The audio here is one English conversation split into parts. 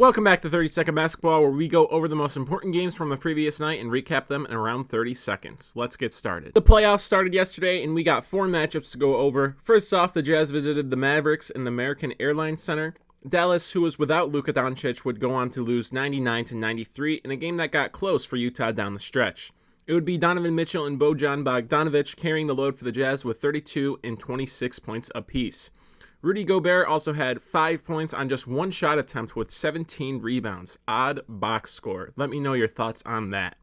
Welcome back to 30-Second Basketball, where we go over the most important games from the previous night and recap them in around 30 seconds. Let's get started. The playoffs started yesterday, and we got 4 matchups to go over. First off, the Jazz visited the Mavericks in the American Airlines Center. Dallas, who was without Luka Doncic, would go on to lose 99-93 in a game that got close for Utah down the stretch. It would be Donovan Mitchell and Bojan Bogdanovic carrying the load for the Jazz with 32 and 26 points apiece. Rudy Gobert also had 5 points on just one shot attempt with 17 rebounds. Odd box score. Let me know your thoughts on that.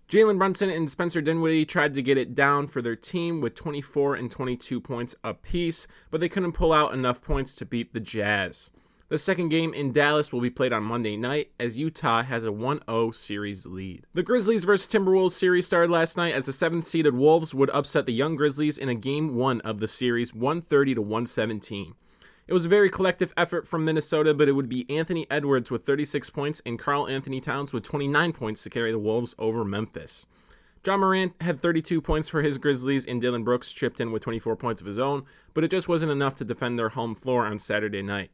Jalen Brunson and Spencer Dinwiddie tried to get it down for their team with 24 and 22 points apiece, but they couldn't pull out enough points to beat the Jazz. The second game in Dallas will be played on Monday night as Utah has a 1-0 series lead. The Grizzlies vs. Timberwolves series started last night as the 7th-seeded Wolves would upset the young Grizzlies in a Game 1 of the series, 130-117. It was a very collective effort from Minnesota, but it would be Anthony Edwards with 36 points and Karl Anthony Towns with 29 points to carry the Wolves over Memphis. John Morant had 32 points for his Grizzlies and Dillon Brooks chipped in with 24 points of his own, but it just wasn't enough to defend their home floor on Saturday night.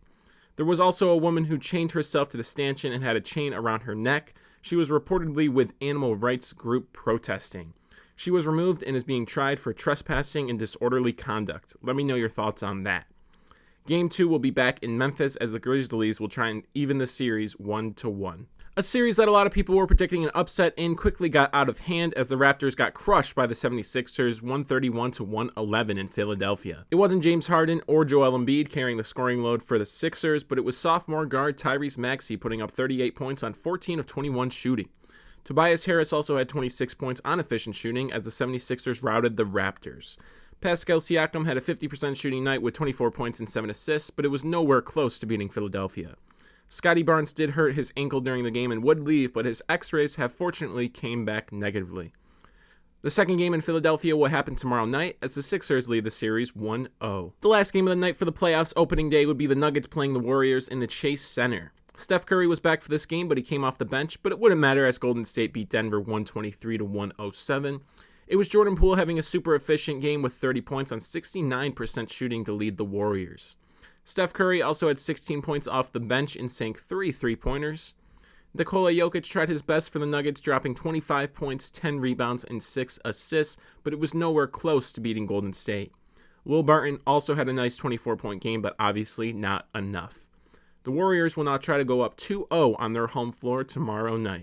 There was also a woman who chained herself to the stanchion and had a chain around her neck. She was reportedly with animal rights group protesting. She was removed and is being tried for trespassing and disorderly conduct. Let me know your thoughts on that. Game 2 will be back in Memphis as the Grizzlies will try and even the series 1-1. A series that a lot of people were predicting an upset in quickly got out of hand as the Raptors got crushed by the 76ers 131-111 in Philadelphia. It wasn't James Harden or Joel Embiid carrying the scoring load for the Sixers, but it was sophomore guard Tyrese Maxey putting up 38 points on 14 of 21 shooting. Tobias Harris also had 26 points on efficient shooting as the 76ers routed the Raptors. Pascal Siakam had a 50% shooting night with 24 points and 7 assists, but it was nowhere close to beating Philadelphia. Scotty Barnes did hurt his ankle during the game and would leave, but his x-rays have fortunately came back negatively. The second game in Philadelphia will happen tomorrow night as the Sixers lead the series 1-0. The last game of the night for the playoffs opening day would be the Nuggets playing the Warriors in the Chase Center. Steph Curry was back for this game, but he came off the bench, but it wouldn't matter as Golden State beat Denver 123-107. It was Jordan Poole having a super efficient game with 30 points on 69% shooting to lead the Warriors. Steph Curry also had 16 points off the bench and sank 3 three-pointers. Nikola Jokic tried his best for the Nuggets, dropping 25 points, 10 rebounds, and 6 assists, but it was nowhere close to beating Golden State. Will Barton also had a nice 24-point game, but obviously not enough. The Warriors will now try to go up 2-0 on their home floor tomorrow night.